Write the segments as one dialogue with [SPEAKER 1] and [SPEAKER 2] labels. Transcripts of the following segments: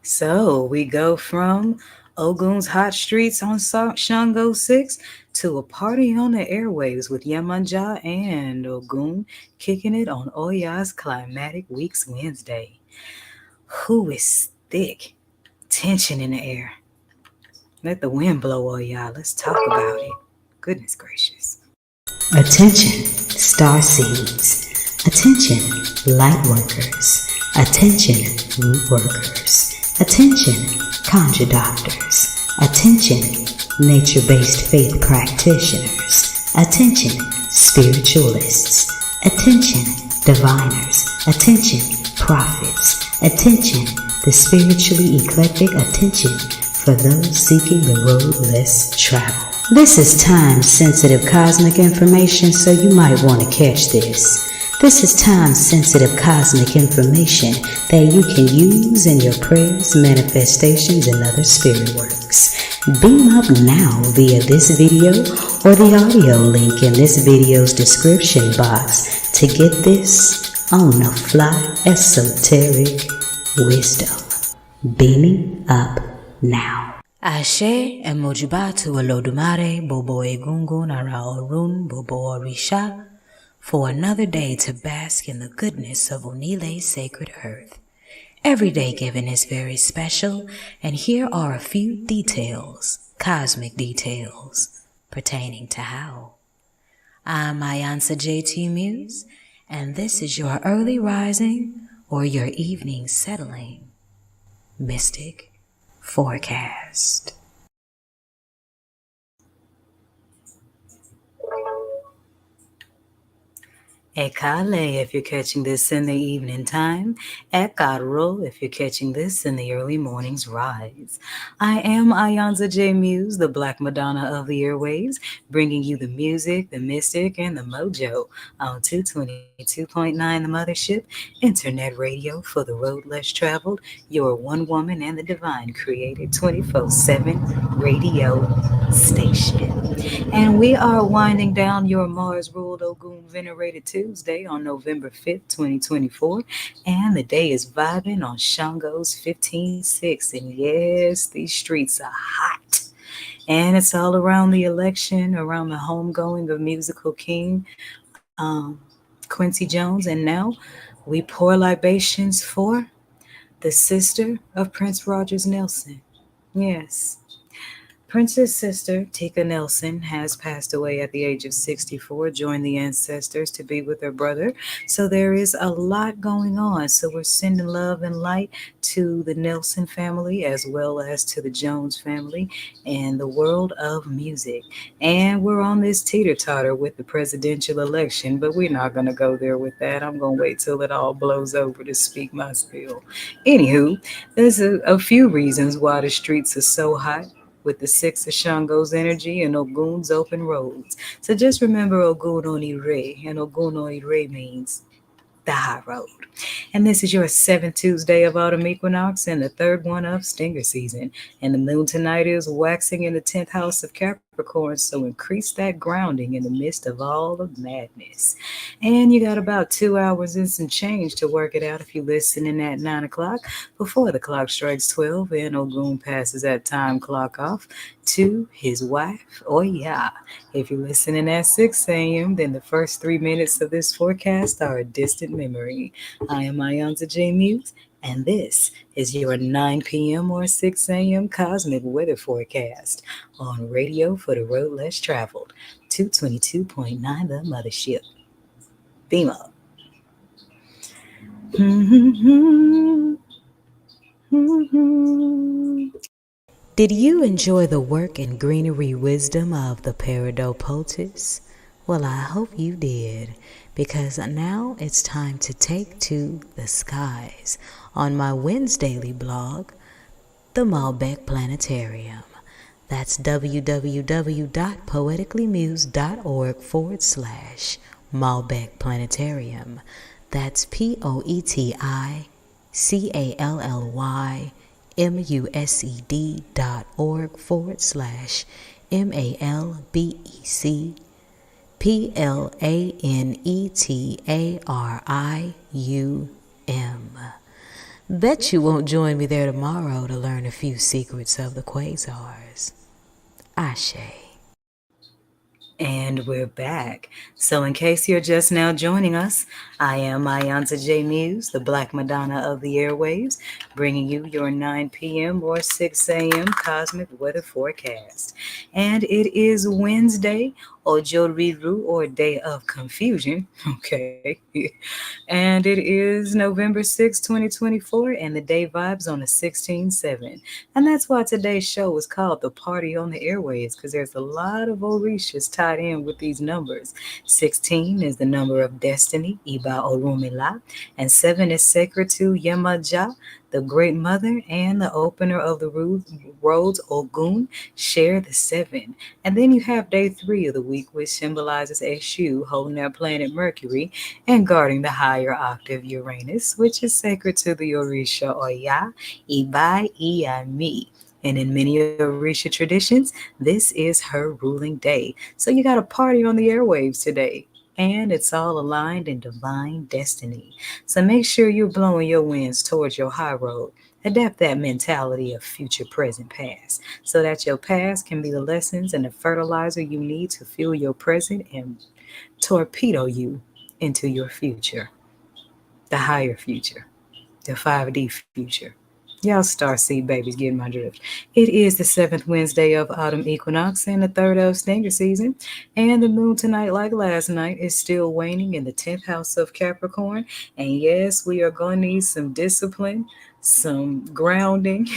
[SPEAKER 1] So we go from Ogun's hot streets on Shango 6 to a party on the airwaves with Yemanja and Ogun kicking it on Oya's Climatic Weeks Wednesday. Who is thick? Tension in the air. Let the wind blow, Oya. Let's talk about it. Goodness gracious.
[SPEAKER 2] Attention, star seeds. Attention, light workers. Attention, root workers. Attention, conjure doctors. Attention, nature-based faith practitioners. Attention, spiritualists. Attention, diviners. Attention, prophets. Attention, the spiritually eclectic. Attention for those seeking the road less traveled. This is time-sensitive cosmic information, so you might want to catch this. This is time-sensitive cosmic information that you can use in your prayers, manifestations, and other spirit works. Beam up now via this video or the audio link in this video's description box to get this on the fly esoteric wisdom. Beaming up now.
[SPEAKER 1] Ashe emojibatu Olodumare Bobo Egungun Ara Orun Bobo Orisha for another day to bask in the goodness of Onile's sacred earth. Every day given is very special, and here are a few details, cosmic details, pertaining to how. I'm iiYansaje to Muse, and this is your early rising or your evening settling mystic forecast. Ekale if you're catching this in the evening time. Ekaro if you're catching this in the early morning's rise. I am iiYansaje Muse, the Black Madonna of the Airwaves, bringing you the music, the mystic, and the mojo on 222.9 The Mothership, internet radio for the road less traveled, your one woman and the divine created 24/7 radio station. And we are winding down your Mars-ruled Ogun venerated Tuesday on November 5th, 2024. And the day is vibing on Shango's 15-6. And yes, these streets are hot. And it's all around the election, around the homegoing of musical king Quincy Jones. And now we pour libations for the sister of Prince Rogers Nelson. Yes. Prince's sister, Tika Nelson, has passed away at the age of 64, joined the ancestors to be with her brother. So there is a lot going on. So we're sending love and light to the Nelson family as well as to the Jones family and the world of music. And we're on this teeter-totter with the presidential election, but we're not going to go there with that. I'm going to wait till it all blows over to speak my spiel. Anywho, there's a few reasons why the streets are so hot with the six of Shango's energy and Ogun's open roads. So just remember Ogun Onire, and Ogun Onire means the high road. And this is your seventh Tuesday of autumn equinox and the third one of stinger season. And the moon tonight is waxing in the 10th house of Capricorn, so increase that grounding in the midst of all the madness. And you got about 2 hours and some change to work it out if you're listening at 9 o'clock before the clock strikes 12 and Ogun passes that time clock off to his wife, Oya. If you're listening at 6 a.m., then the first 3 minutes of this forecast are a distant memory. I am iiYansaje Muse, and this is your 9 p.m. or 6 a.m. cosmic weather forecast on radio for the road less traveled, 222.9 The Mothership. Beam up. Did you enjoy the work and greenery wisdom of the Paradopotis? Well, I hope you did, because now it's time to take to the skies on my Wednesdaily blog, the Malbec Planetarium. That's www.poeticallymuse.org/Malbec Planetarium. That's POETICALLYMUSED.org/MALBEC PLANETARIUM.
[SPEAKER 2] Bet you won't join me there tomorrow to learn a few secrets of the quasars. Ashe.
[SPEAKER 1] And we're back. So, in case you're just now joining us, I am iiYansaje Muse, the Black Madonna of the Airwaves, bringing you your 9 p.m. or 6 a.m. cosmic weather forecast. And it is Wednesday, Ojoriru, or Day of Confusion. Okay. And it is November 2024, and the day vibes on a 16/7. And that's why today's show is called The Party on the Airways, because there's a lot of Orishas tied in with these numbers. 16 is the number of destiny, Iba Orumila, and 7 is sacred to Yemaja, the Great Mother, and the opener of the roads, Ogun, share the 7. And then you have day 3 of the week, which symbolizes Eshu holding that planet Mercury and guarding the higher octave Uranus, which is sacred to the Orisha Oya, Iba Oya. And in many Orisha traditions, this is her ruling day. So you got a party on the airwaves today. And it's all aligned in divine destiny. So make sure you're blowing your winds towards your high road. Adapt that mentality of future, present, past, so that your past can be the lessons and the fertilizer you need to fuel your present and torpedo you into your future, the higher future, the 5D future. Y'all starseed babies getting my drift. It is the seventh Wednesday of autumn equinox and the third of Stinger season. And the moon tonight, like last night, is still waning in the 10th house of Capricorn. And yes, we are going to need some discipline, some grounding,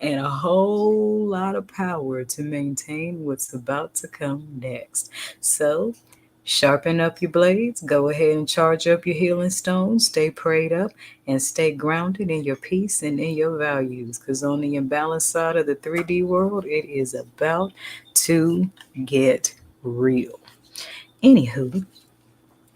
[SPEAKER 1] and a whole lot of power to maintain what's about to come next. So, sharpen up your blades, go ahead and charge up your healing stones, stay prayed up, and stay grounded in your peace and in your values. Because on the imbalanced side of the 3D world, it is about to get real. Anywho,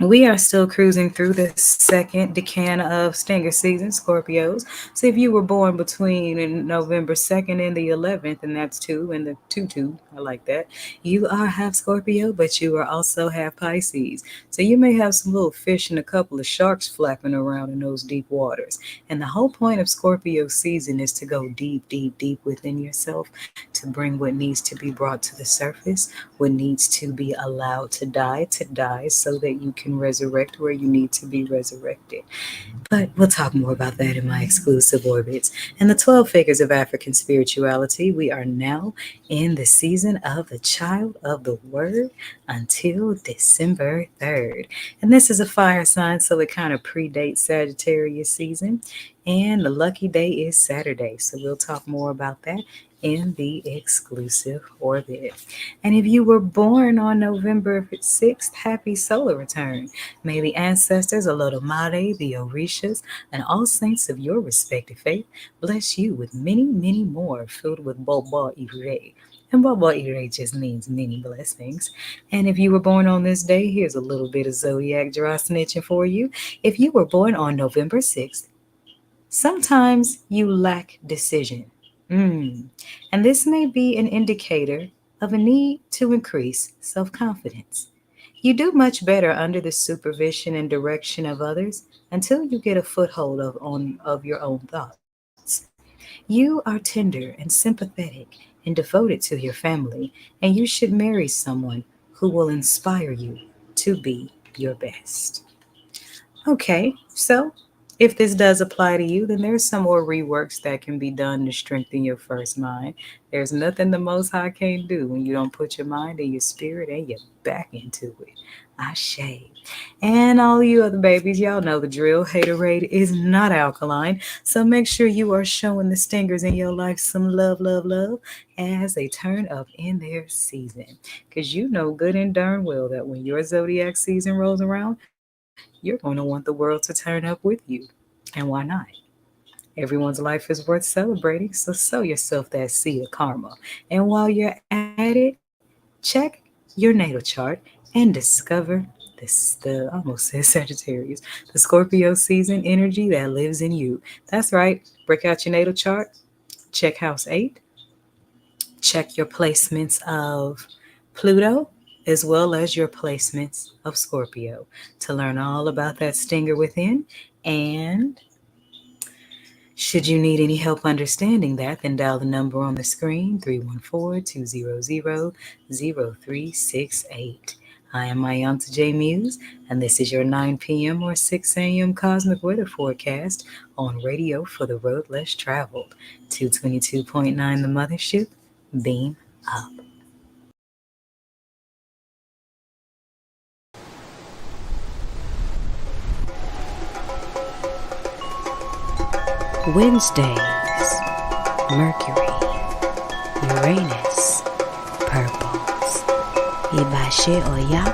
[SPEAKER 1] we are still cruising through the second decan of Stinger season, Scorpios. So if you were born between November 2nd and the 11th, and that's 2 and the 2 I like that, you are half Scorpio, but you are also half Pisces. So you may have some little fish and a couple of sharks flapping around in those deep waters. And the whole point of Scorpio season is to go deep, deep, deep within yourself to bring what needs to be brought to the surface, what needs to be allowed to die so that you can resurrect where you need to be resurrected. But we'll talk more about that in my exclusive orbits. And the 12 figures of African spirituality, we are now in the season of the child of the word until December 3rd. And this is a fire sign, so it kind of predates Sagittarius season. And the lucky day is Saturday. So we'll talk more about that in the exclusive orbit. And if you were born on November 6th, happy solar return. May the ancestors, Olodumare, the Orishas, and all saints of your respective faith bless you with many, many more filled with Bobo Ire. And Bobo Ire just means many blessings. And if you were born on this day, here's a little bit of zodiac dry snitching for you. If you were born on November 6th, sometimes you lack decision. And this may be an indicator of a need to increase self confidence. You do much better under the supervision and direction of others until you get a foothold of your own thoughts. You are tender and sympathetic and devoted to your family, and you should marry someone who will inspire you to be your best. Okay, so if this does apply to you, then there's some more reworks that can be done to strengthen your first mind. There's nothing the Most High can't do when you don't put your mind and your spirit and your back into it. Ashe. And all you other babies, y'all know the drill. Haterade is not alkaline. So make sure you are showing the stingers in your life some love, love, love as they turn up in their season. Because you know good and darn well that when your zodiac season rolls around, you're going to want the world to turn up with you. And why not? Everyone's life is worth celebrating, so sow yourself that seed of karma. And while you're at it, check your natal chart and discover I almost said Sagittarius, the Scorpio season energy that lives in you. That's right. Break out your natal chart, check house 8, check your placements of Pluto as well as your placements of Scorpio to learn all about that stinger within. And Should you need any help understanding that, then dial the number on the screen 314-200-0368. I am iiiYansaje Muse, and this is your 9 p.m. or 6 a.m. cosmic weather forecast on radio for the road less traveled. 222.9 The Mothership, beam up.
[SPEAKER 2] Wednesdays, Mercury, Uranus, purples, Iba Oya,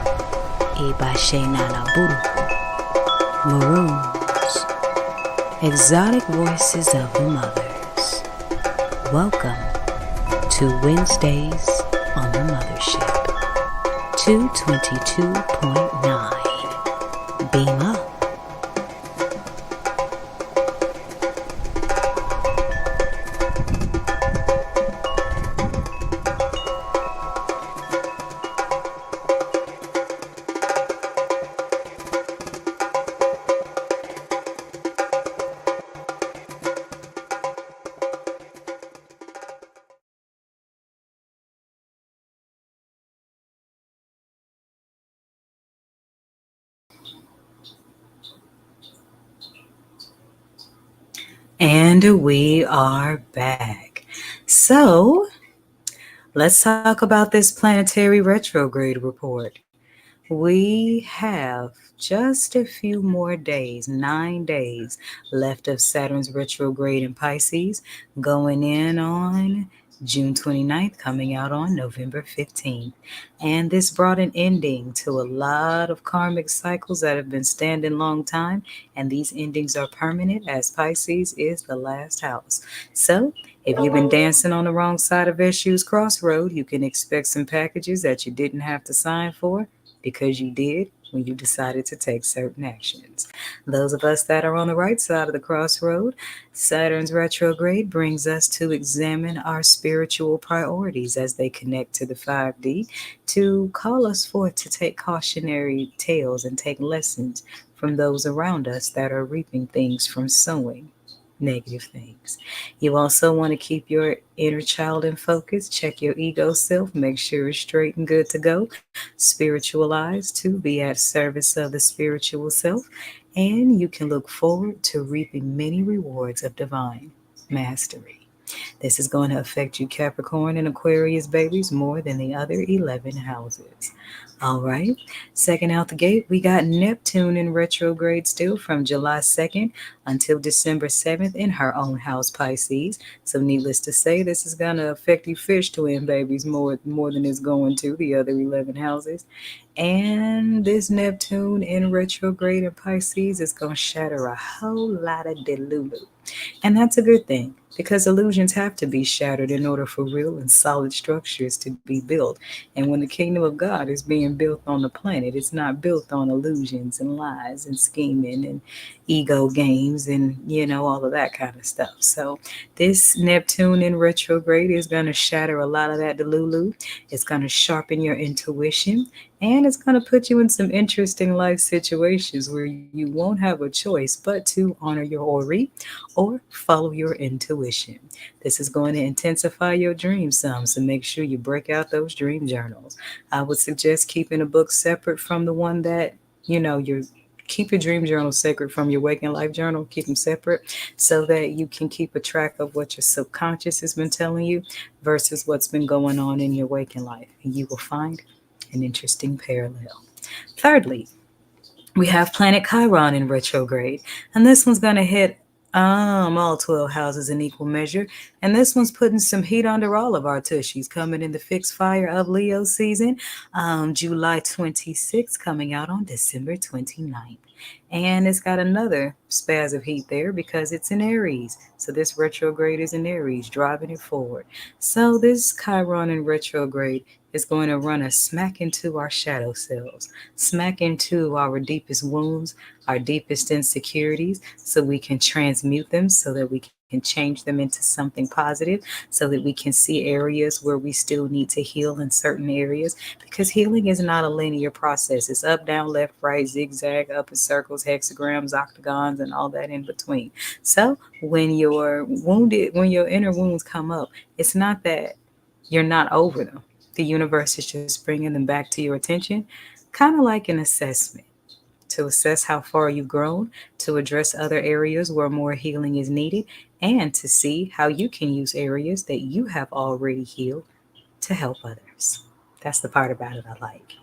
[SPEAKER 2] Iba Nanaburu, maroons, exotic voices of the mothers. Welcome to Wednesdays on the Mothership, 222.9, beam up.
[SPEAKER 1] And we are back. So, let's talk about this planetary retrograde report. We have just a few more days, 9 days left of Saturn's retrograde in Pisces, going in on June 29th, coming out on November 15th. And this brought an ending to a lot of karmic cycles that have been standing long time, and these endings are permanent as Pisces is the last house. So, if you've been dancing on the wrong side of Eshu's crossroad, you can expect some packages that you didn't have to sign for because you did when you decided to take certain actions. Those of us that are on the right side of the crossroad, Saturn's retrograde brings us to examine our spiritual priorities as they connect to the 5D, to call us forth to take cautionary tales and take lessons from those around us that are reaping things from sowing negative things. You also want to keep your inner child in focus, check your ego self, make sure it's straight and good to go, spiritualize to be at service of the spiritual self, and you can look forward to reaping many rewards of divine mastery. This is going to affect you, Capricorn and Aquarius babies, more than the other 11 houses. All right. Second out the gate, we got Neptune in retrograde still from July 2nd until December 7th in her own house, Pisces. So, needless to say, this is going to affect you, fish twin babies, more than it's going to the other 11 houses. And this Neptune in retrograde in Pisces is going to shatter a whole lot of delulu. And that's a good thing because illusions have to be shattered in order for real and solid structures to be built. And when the kingdom of God is being built on the planet, it's not built on illusions and lies and scheming and ego games and, all of that kind of stuff. So this Neptune in retrograde is going to shatter a lot of that delulu. It's going to sharpen your intuition, and it's going to put you in some interesting life situations where you won't have a choice but to honor your Ori or follow your intuition. This is going to intensify your dreams some, so make sure you break out those dream journals. I would suggest keeping a book separate from the one that, you're keep your dream journal sacred from your waking life journal. Keep them separate so that you can keep a track of what your subconscious has been telling you versus what's been going on in your waking life. And you will find an interesting parallel. Thirdly, we have planet Chiron in retrograde, and this one's going to hit all 12 houses in equal measure, and this one's putting some heat under all of our tushies, coming in the fixed fire of Leo season, July 26th, coming out on December 29th. And it's got another spaz of heat there because it's in Aries. So this retrograde is in Aries, driving it forward. So this Chiron in retrograde is going to run us smack into our shadow selves, smack into our deepest wounds, our deepest insecurities, so we can transmute them so that we can change them into something positive so that we can see areas where we still need to heal in certain areas, because healing is not a linear process. It's up, down, left, right, zigzag, up in circles, hexagrams, octagons, and all that in between. So when you're wounded, when your inner wounds come up, it's not that you're not over them. The universe is just bringing them back to your attention, kind of like an assessment to assess how far you've grown, to address other areas where more healing is needed, and to see how you can use areas that you have already healed to help others. That's the part about it I like.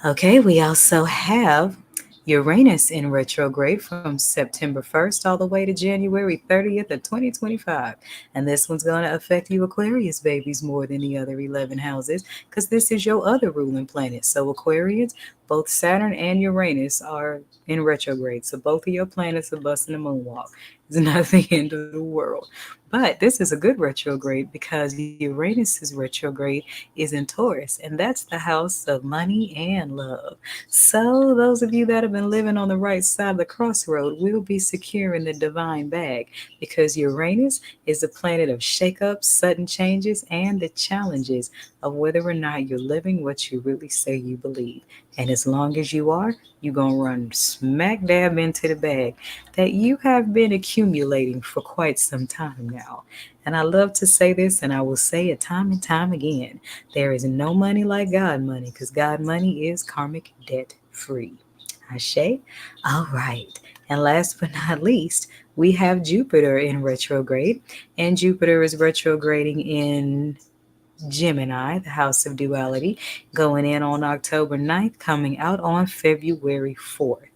[SPEAKER 1] Okay, we also have Uranus in retrograde from September 1st all the way to January 30th of 2025. And this one's going to affect you Aquarius babies more than the other 11 houses, because this is your other ruling planet. So Aquarians, both Saturn and Uranus are in retrograde. So both of your planets are busting the moonwalk. It's not the end of the world. But this is a good retrograde because Uranus's retrograde is in Taurus, and that's the house of money and love. So, those of you that have been living on the right side of the crossroad will be secure in the divine bag, because Uranus is the planet of shakeups, sudden changes, and the challenges of whether or not you're living what you really say you believe. And as long as you are, you're going to run smack dab into the bag that you have been accumulating for quite some time now. And I love to say this, and I will say it time and time again: there is no money like God money, because God money is karmic debt free. Ashe? All right. And last but not least, we have Jupiter in retrograde. And Jupiter is retrograding in Gemini, the house of duality, going in on October 9th, coming out on February 4th.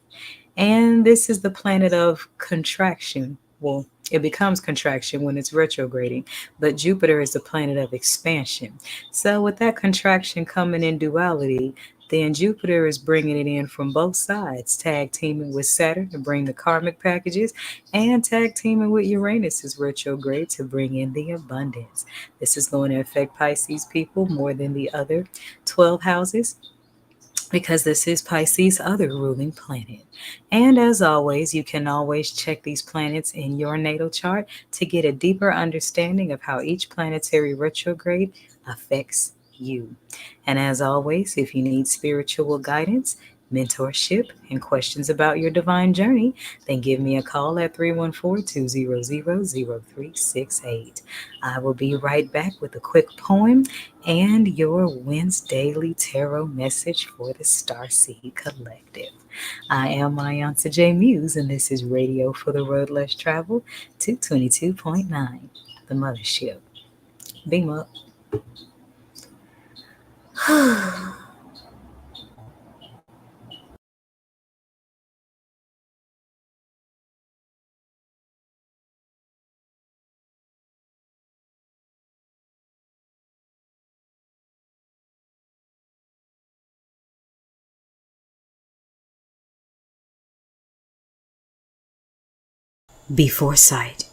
[SPEAKER 1] And this is the planet of contraction. Well, it becomes contraction when it's retrograding, but Jupiter is the planet of expansion. So, with that contraction coming in duality, then Jupiter is bringing it in from both sides, tag teaming with Saturn to bring the karmic packages, and tag teaming with Uranus's retrograde to bring in the abundance. This is going to affect Pisces people more than the other 12 houses, because this is Pisces' other ruling planet. And as always, you can always check these planets in your natal chart to get a deeper understanding of how each planetary retrograde affects you. And as always, if you need spiritual guidance, mentorship, and questions about your divine journey, then give me a call at 314-200-0368. I will be right back with a quick poem and your Wednesdaily tarot message for the Starseed Collective. I am iiYansaje Muse, and this is Radio for the Road Less Traveled, 222.9, the Mothership. Beam up.
[SPEAKER 2] Before sight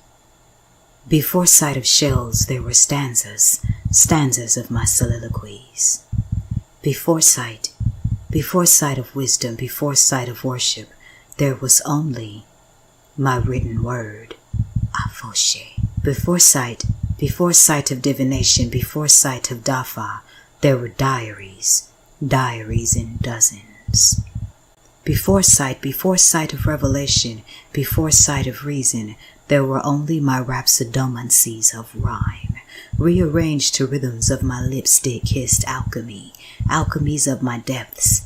[SPEAKER 2] of shells there were stanzas, stanzas of my soliloquies. Before sight of wisdom, before sight of worship, there was only my written word, Afoshe. Before sight of divination, before sight of Dafa, there were diaries, diaries in dozens. Before sight of revelation, before sight of reason, there were only my rhapsodomancies of rhyme, rearranged to rhythms of my lipstick-kissed alchemy, alchemies of my depths,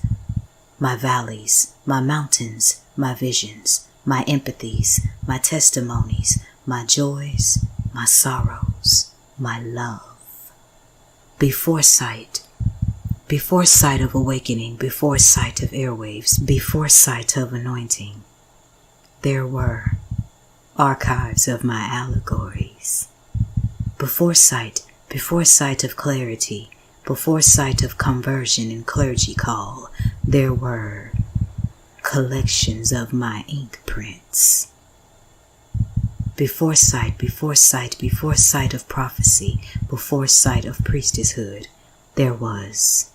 [SPEAKER 2] my valleys, my mountains, my visions, my empathies, my testimonies, my joys, my sorrows, my love. Before sight of awakening, before sight of airwaves, before sight of anointing, there were archives of my allegories. Before sight of clarity, before sight of conversion and clergy call, there were collections of my ink prints. Before sight of prophecy, before sight of priestesshood, there was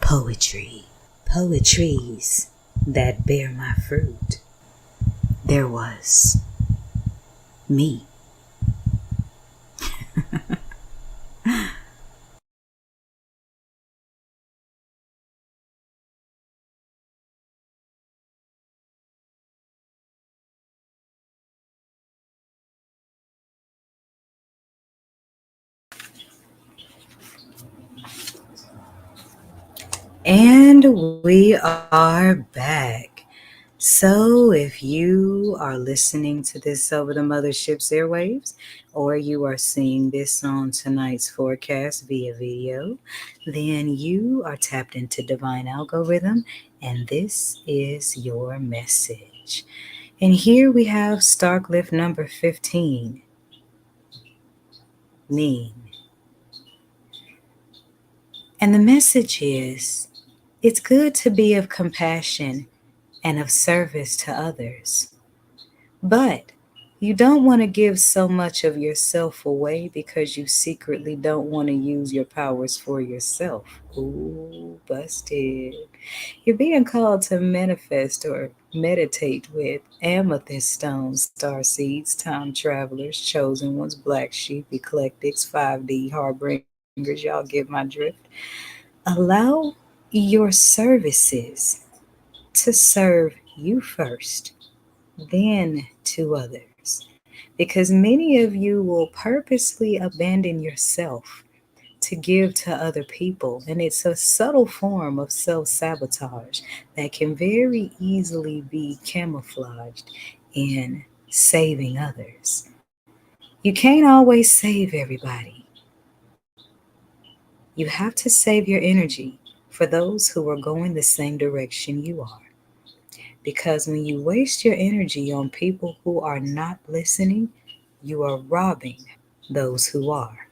[SPEAKER 2] poetry, poetries that bear my fruit. There was Me.
[SPEAKER 1] And we are back. So, if you are listening to this over the Mothership's airwaves, or you are seeing this on tonight's forecast via video, then you are tapped into divine algorithm, and this is your message. And here we have Starcliff number 15, mean. And the message is it's good to be of compassion and of service to others. But you don't want to give so much of yourself away because you secretly don't want to use your powers for yourself. Ooh, busted. You're being called to manifest or meditate with amethyst stones, star seeds, time travelers, chosen ones, black sheep, eclectics, 5D, harbingers. Y'all get my drift. Allow your services to serve you first, then to others. Because many of you will purposely abandon yourself to give to other people. And it's a subtle form of self sabotage that can very easily be camouflaged in saving others. You can't always save everybody. You have to save your energy for those who are going the same direction you are. Because when you waste your energy on people who are not listening, you are robbing those who are.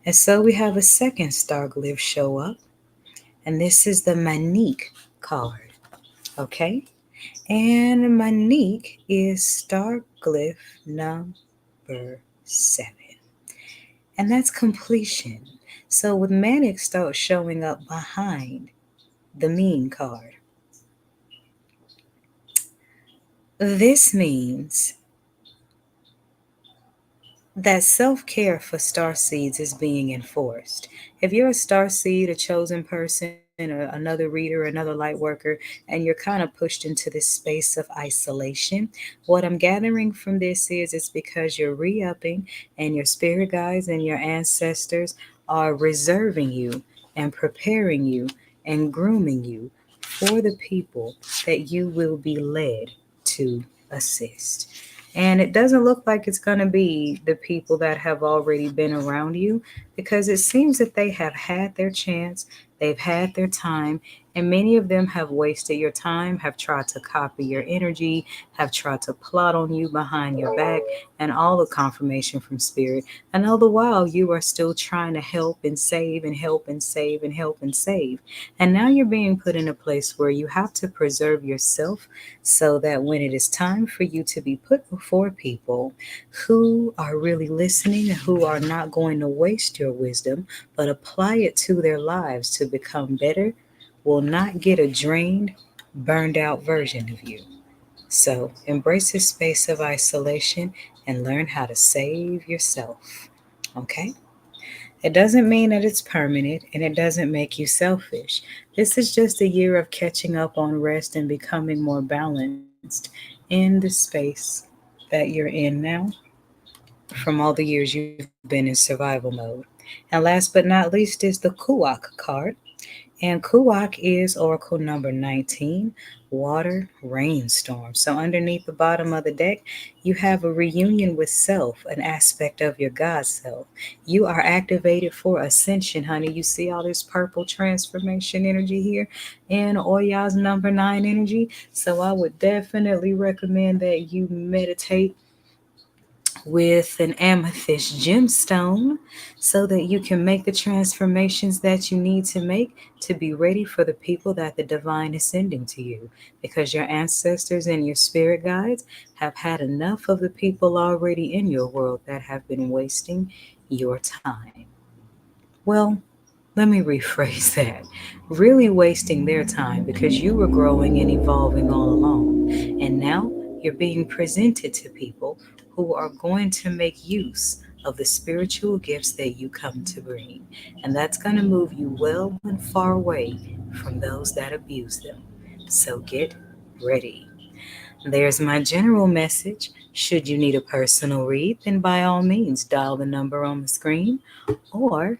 [SPEAKER 1] And so we have a second star glyph show up, and this is the Manique card. Okay? And Manique is star glyph number 7. And that's completion. So with Manic start showing up behind the mean card, this means that self care for star seeds is being enforced. If you're a star seed, a chosen person, or another reader, another light worker, and you're kind of pushed into this space of isolation, what I'm gathering from this is it's because you're re upping and your spirit guides and your ancestors are reserving you and preparing you and grooming you for the people that you will be led to assist. And it doesn't look like it's going to be the people that have already been around you because it seems that they have had their chance, they've had their time, and many of them have wasted your time, have tried to copy your energy, have tried to plot on you behind your back, and all the confirmation from spirit. And all the while, you are still trying to help and save and help and save and help and save. And now you're being put in a place where you have to preserve yourself so that when it is time for you to be put before people who are really listening and who are not going to waste your wisdom, but apply it to their lives to become better, will not get a drained, burned out version of you. So embrace this space of isolation and learn how to save yourself. Okay? It doesn't mean that it's permanent and it doesn't make you selfish. This is just a year of catching up on rest and becoming more balanced in the space that you're in now from all the years you've been in survival mode. And last but not least is the Kuak card. And Kuak is Oracle number 19, water rainstorm. So underneath the bottom of the deck, you have a reunion with self, an aspect of your God self. You are activated for ascension, honey. You see all this purple transformation energy here in Oya's number 9 energy. So I would definitely recommend that you meditate with an amethyst gemstone so that you can make the transformations that you need to make to be ready for the people that the divine is sending to you. Because your ancestors and your spirit guides have had enough of the people already in your world that have been wasting your time. Well, let me rephrase that. Really wasting their time because you were growing and evolving all along. And now You're being presented to people who are going to make use of the spiritual gifts that you come to bring. And that's going to move you well and far away from those that abuse them. So get ready. There's my general message. Should you need a personal read, then by all means dial the number on the screen, or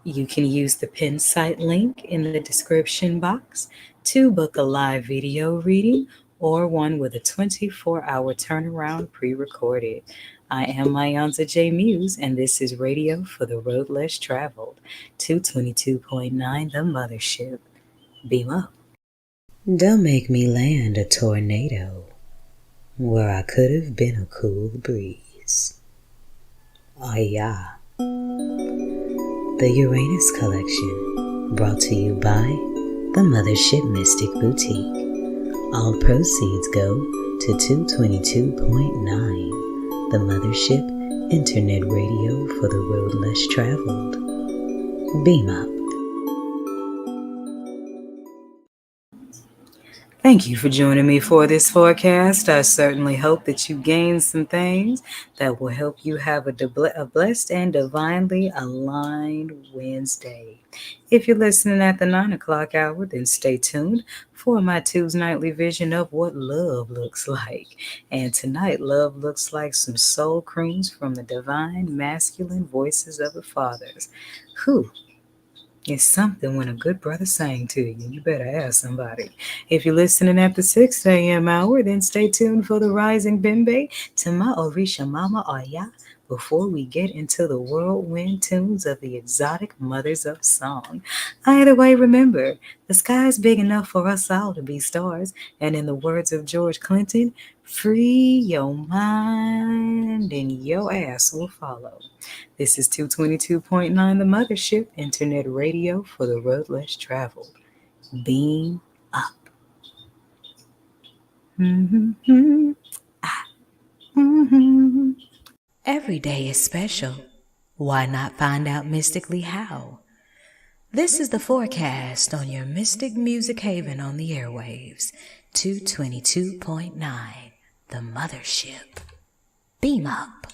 [SPEAKER 1] you can use the pin site link in the description box to book a live video reading or one with a 24-hour turnaround pre-recorded. I am iiiYansaje Muse, and this is Radio for the Road Less Traveled, 222.9 The Mothership. Beam up. Don't make me land a tornado where I could have been a cool breeze. Oh yeah. The Uranus Collection, brought to you by the Mothership Mystic Boutiq. All proceeds go to 222.9, the Mothership Internet Radio for the Road Less Traveled. Beam up. Thank you for joining me for this forecast. I certainly hope that you gain some things that will help you have a blessed and divinely aligned Wednesday. If you're listening at the 9 o'clock hour, then stay tuned for my Tuesday nightly vision of what love looks like. And tonight, love looks like some soul croons from the divine masculine voices of the fathers. Whew. It's something when a good brother sang to you. You better ask somebody. If you're listening at the 6 a.m. hour, then stay tuned for the rising bimbe to my Orisa Mama Oya before we get into the whirlwind tunes of the exotic mothers of song. Either way, remember, the sky's big enough for us all to be stars. And in the words of George Clinton, free your mind and your ass will follow. This is 222.9 The Mothership, Internet Radio for the Road Less Traveled. Beam up. Mm-hmm. Mm-hmm. Every day is special. Why not find out mystically how? This is the forecast on your Mystic Music Haven on the airwaves, 222.9 The Mothership. Beam up.